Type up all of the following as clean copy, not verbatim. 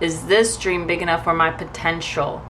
Is this dream big enough for my potential?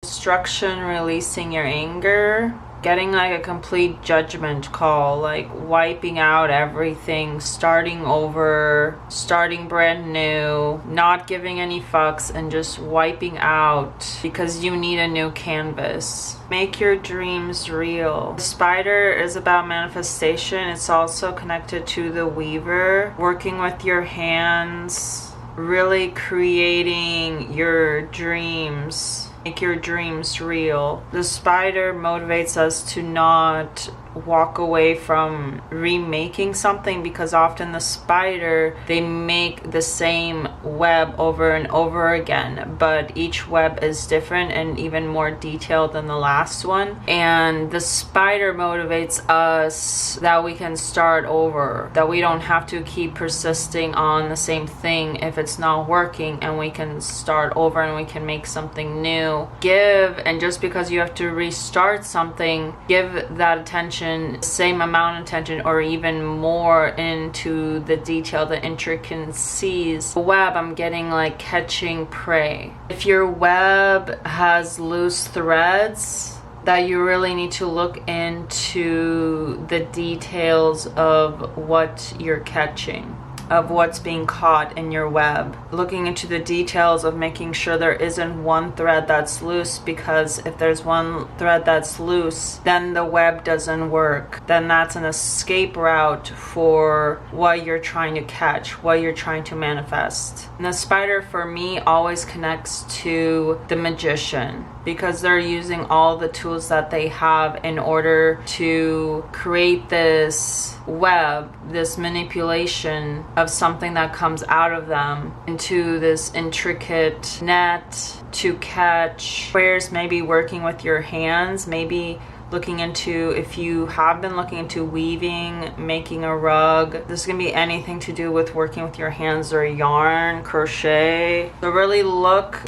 Destruction, releasing your anger, getting like a complete judgment call, like wiping out everything, starting over, starting brand new, not giving any fucks, and just wiping out because you need a new canvas. Make your dreams real. The spider is about manifestation. It's also connected to the weaver, working with your hands, really creating your dreams. Make your dreams real. The spider motivates us to not walk away from remaking something, because often the spider, they make the same web over and over again, but each web is different and even more detailed than the last one. And the spider motivates us that we can start over, that we don't have to keep persisting on the same thing if it's not working, and we can start over and we can make something new. Give, and just because you have to restart something, give that attention, same amount of attention or even more into the detail, the intricacies. The web, I'm getting like catching prey. If your web has loose threads, that you really need to look into the details of what you're catching, of what's being caught in your web. Looking into the details of making sure there isn't one thread that's loose, because if there's one thread that's loose, then the web doesn't work. Then that's an escape route for what you're trying to catch, what you're trying to manifest. And the spider for me always connects to the magician, because they're using all the tools that they have in order to create this web, this manipulation of something that comes out of them into this intricate net to catch. Whereas maybe working with your hands, maybe looking into, if you have been looking into weaving, making a rug, this is gonna be anything to do with working with your hands or yarn, crochet. So really look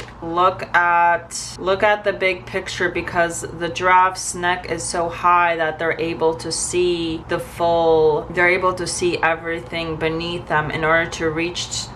at the big picture, because the giraffe's neck is so high that they're able to see they're able to see everything beneath them in order to reach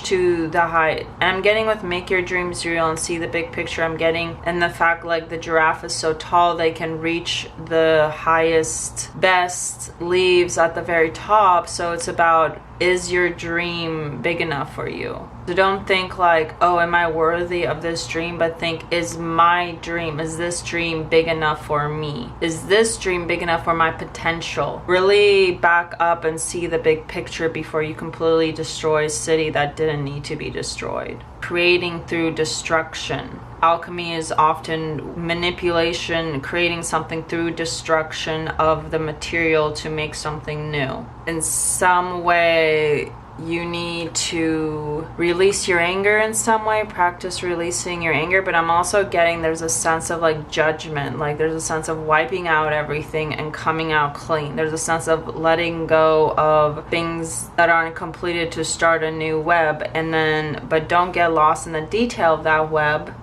to the height. And I'm getting with make your dreams real and see the big picture, I'm getting, and the fact like the giraffe is so tall they can reach the highest, best leaves at the very top. So it's about, is your dream big enough for you? So don't think like, oh, am I worthy of this dream? But think, is my dream, is this dream big enough for me? Is this dream big enough for my potential? Really back up and see the big picture before you completely destroy a city that didn't need to be destroyed. Creating through destruction. Alchemy is often manipulation, creating something through destruction of the material to make something new. In some way, you need to release your anger in some way, practice releasing your anger. But I'm also getting there's a sense of like judgment, like there's a sense of wiping out everything and coming out clean. There's a sense of letting go of things that aren't completed to start a new web. And then, but don't get lost in the detail of that web.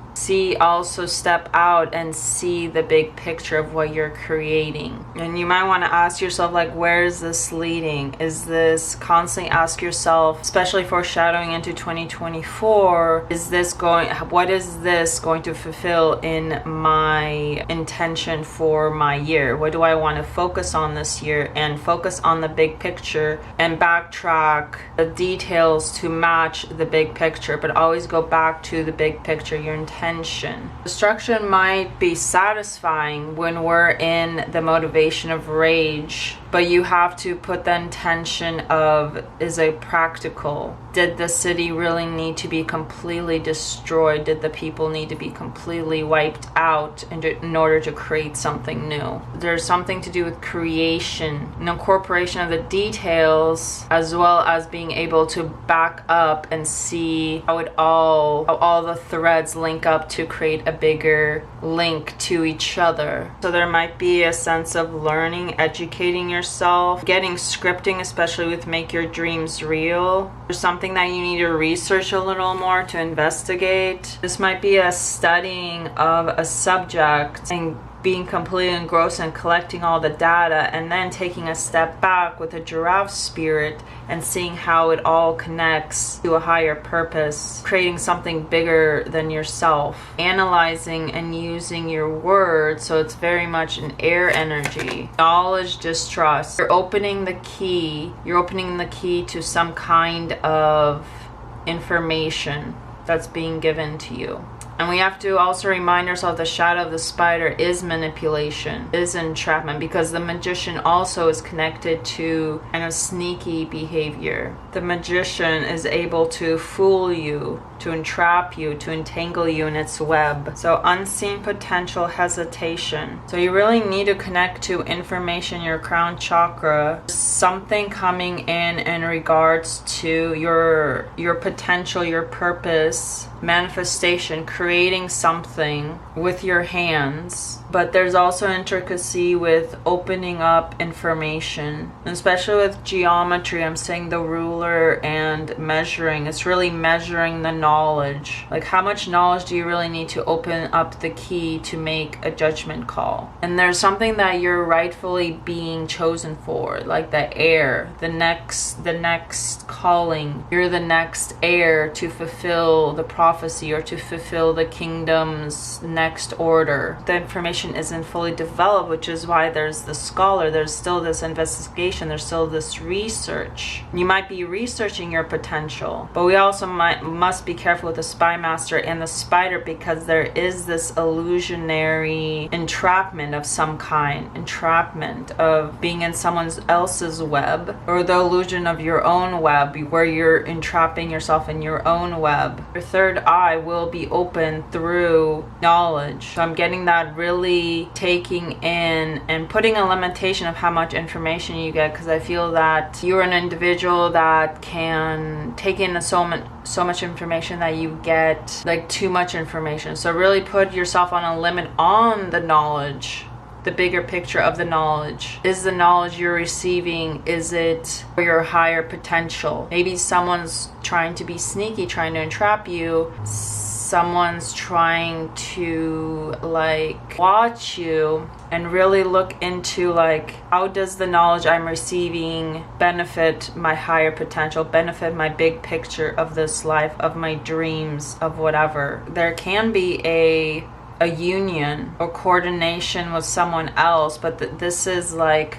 Also step out and see the big picture of what you're creating. And you might want to ask yourself, like, where is this leading? Is this, constantly ask yourself, especially foreshadowing into 2024, what is this going to fulfill in my intention for my year? What do I want to focus on this year? And focus on the big picture and backtrack the details to match the big picture, but always go back to the big picture, your intention. Destruction might be satisfying when we're in the motivation of rage, but you have to put the intention of, is it practical? Did the city really need to be completely destroyed? Did the people need to be completely wiped out in order to create something new? There's something to do with creation, incorporation of the details, as well as being able to back up and see how all the threads link up to create a bigger link to each other. So there might be a sense of learning, educating yourself, getting scripting, especially with Make Your Dreams Real. There's something that you need to research a little more to investigate. This might be a studying of a subject and being completely engrossed and collecting all the data, and then taking a step back with a giraffe spirit and seeing how it all connects to a higher purpose, creating something bigger than yourself, analyzing and using your words. So it's very much an air energy. Knowledge, distrust. You're opening the key to some kind of information that's being given to you. And we have to also remind ourselves the shadow of the spider is manipulation, is entrapment, because the magician also is connected to kind of sneaky behavior. The magician is able to fool you, to entrap you, to entangle you in its web. So unseen potential, hesitation. So you really need to connect to information, your crown chakra. Something coming in regards to your potential, your purpose, manifestation, creating something with your hands. But there's also intricacy with opening up information, especially with geometry. I'm saying the ruler and measuring. It's really measuring the knowledge. Like, how much knowledge do you really need to open up the key to make a judgment call? And there's something that you're rightfully being chosen for, like the heir, the next calling. You're the next heir to fulfill the prophecy or to fulfill the kingdom's next order. The information isn't fully developed, which is why there's the scholar, there's still this investigation, there's still this research. You might be researching your potential, but we also must be careful with the spy master and the spider, because there is this illusionary entrapment of some kind, entrapment of being in someone else's web, or the illusion of your own web, where you're entrapping yourself in your own web. Your third eye will be open through knowledge. So I'm getting that really taking in and putting a limitation of how much information you get, because I feel that you're an individual that can take in so much information that you get like too much information. So really put yourself on a limit on the knowledge, the bigger picture of the knowledge. Is the knowledge you're receiving, is it for your higher potential? Maybe someone's trying to be sneaky, trying to entrap you. Someone's trying to like watch you and really look into like, how does the knowledge I'm receiving benefit my higher potential, benefit my big picture of this life, of my dreams, of whatever. There can be a union or coordination with someone else, but this is like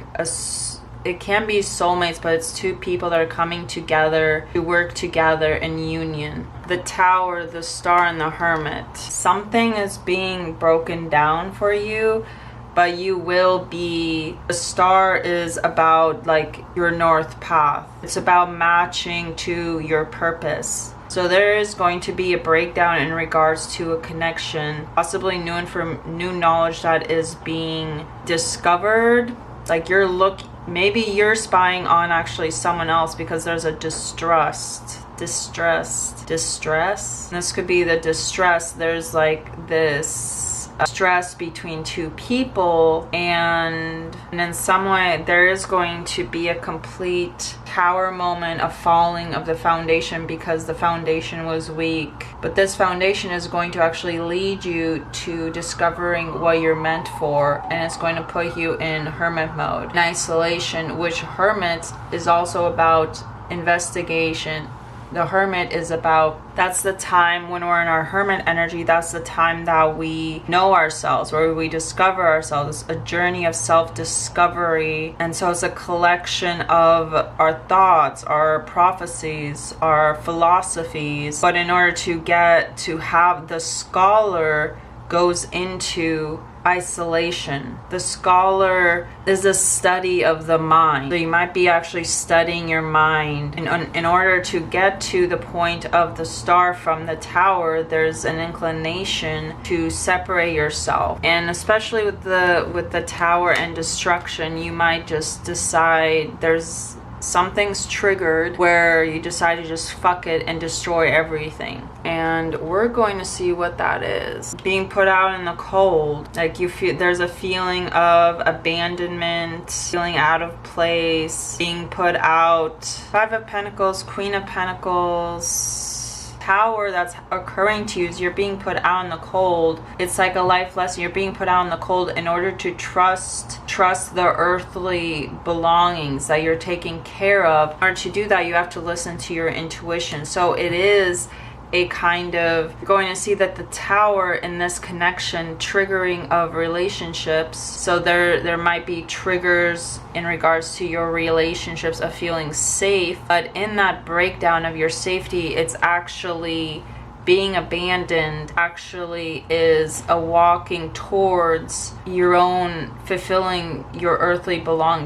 it can be soulmates, but it's two people that are coming together to work together in union. The Tower, the Star, and the Hermit. Something is being broken down for you, but you will be... The Star is about like your north path. It's about matching to your purpose. So there is going to be a breakdown in regards to a connection, possibly new knowledge that is being discovered. Like maybe you're spying on actually someone else, because there's a distress. This could be the distress. There's like this stress between two people, and in some way there is going to be a complete tower moment of falling of the foundation, because the foundation was weak. But this foundation is going to actually lead you to discovering what you're meant for, and it's going to put you in hermit mode, in isolation, which hermit is also about investigation. The Hermit is about, that's the time when we're in our hermit energy, that's the time that we know ourselves, where we discover ourselves, a journey of self-discovery. And so it's a collection of our thoughts, our prophecies, our philosophies. But in order to have the scholar goes into isolation. The scholar is a study of the mind. So you might be actually studying your mind. In order to get to the point of the star from the tower, there's an inclination to separate yourself. And especially with the tower and destruction, you might just decide something's triggered where you decide to just fuck it and destroy everything. And we're going to see what that is. Being put out in the cold, like you feel there's a feeling of abandonment, feeling out of place, being put out. 5 of Pentacles, Queen of Pentacles, tower that's occurring to you is you're being put out in the cold. It's like a life lesson. You're being put out in the cold in order to trust the earthly belongings that you're taking care of. In order to do that, you have to listen to your intuition. So it is a kind of, you're going to see that the tower in this connection triggering of relationships. So there might be triggers in regards to your relationships of feeling safe, but in that breakdown of your safety, it's actually being abandoned actually is a walking towards your own fulfilling your earthly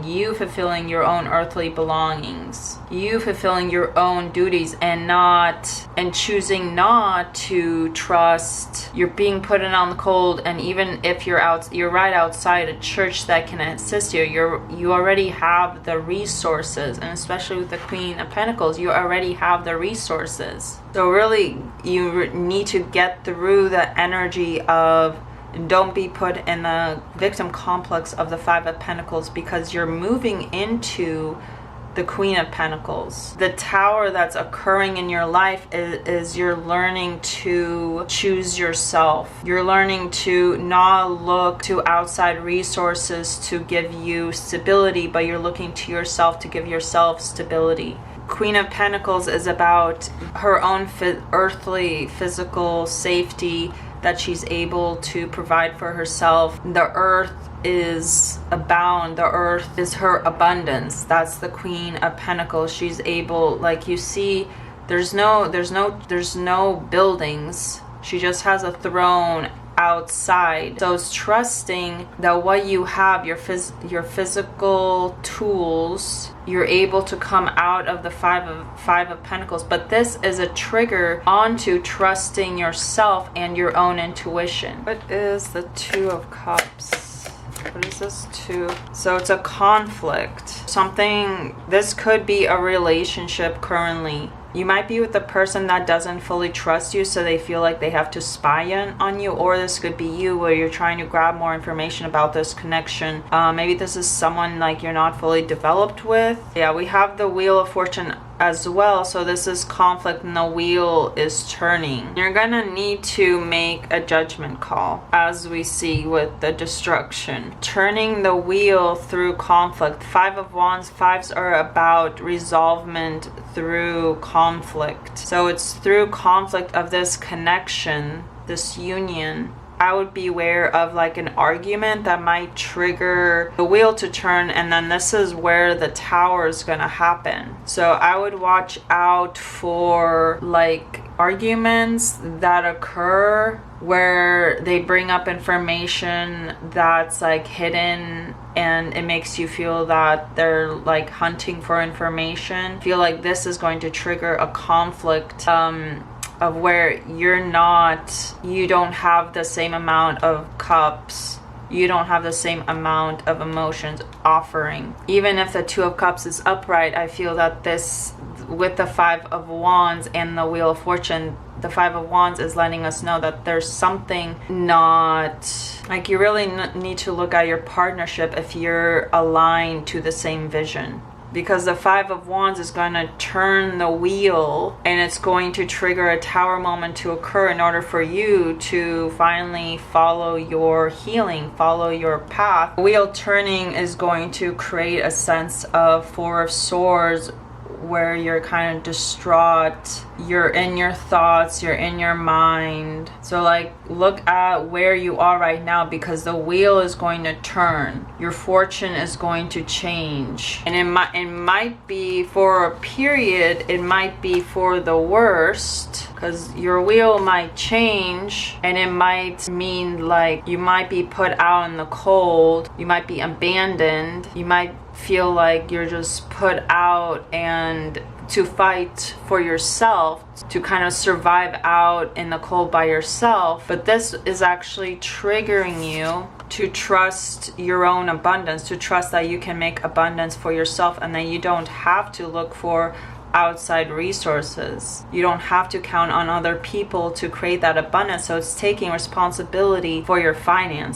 you fulfilling your own earthly belongings, you fulfilling your own duties, and choosing not to trust. You're being put in on the cold, and even if you're right outside a church that can assist you, you already have the resources, and especially with the Queen of Pentacles, you already have the resources. So really, you need to get through the energy of, don't be put in the victim complex of the Five of Pentacles, because you're moving into the Queen of Pentacles. The tower that's occurring in your life is you're learning to choose yourself. You're learning to not look to outside resources to give you stability, but you're looking to yourself to give yourself stability. Queen of Pentacles is about her own earthly physical safety that she's able to provide for herself. The earth is abound. The earth is her abundance. That's the Queen of Pentacles. She's able, like you see, there's no buildings. She just has a throne outside. So it's trusting that what you have, your physical tools, you're able to come out of the five of Pentacles. But this is a trigger onto trusting yourself and your own intuition. What is the Two of Cups? What is this two? So it's a conflict. This could be a relationship currently. You might be with a person that doesn't fully trust you, so they feel like they have to spy on you. Or this could be you, where you're trying to grab more information about this connection. Maybe this is someone like you're not fully developed with. Yeah, we have the Wheel of Fortune as well. So this is conflict, and the wheel is turning. You're gonna need to make a judgment call, as we see with the destruction. Turning the wheel through conflict. Five of Wands. Fives are about resolvement through conflict. So it's through conflict of this connection, this union. I would be aware of like an argument that might trigger the wheel to turn, and then this is where the tower is going to happen. So I would watch out for like arguments that occur where they bring up information that's like hidden, and it makes you feel that they're like hunting for information. Feel like this is going to trigger a conflict of where you don't have the same amount of cups, you don't have the same amount of emotions offering. Even if the Two of Cups is upright, I feel that this, with the Five of Wands and the Wheel of Fortune, the Five of Wands is letting us know that there's something not, like you really need to look at your partnership if you're aligned to the same vision. Because the Five of Wands is going to turn the wheel, and it's going to trigger a tower moment to occur in order for you to finally follow your healing, follow your path. Wheel turning is going to create a sense of Four of Swords, where you're kind of distraught, you're in your thoughts, you're in your mind. So like look at where you are right now, because the wheel is going to turn, your fortune is going to change, and it might be for a period, it might be for the worst, because your wheel might change, and it might mean like you might be put out in the cold, you might be abandoned, you might feel like you're just put out and to fight for yourself, to kind of survive out in the cold by yourself. But this is actually triggering you to trust your own abundance, to trust that you can make abundance for yourself, and that you don't have to look for outside resources. You don't have to count on other people to create that abundance. So it's taking responsibility for your finances.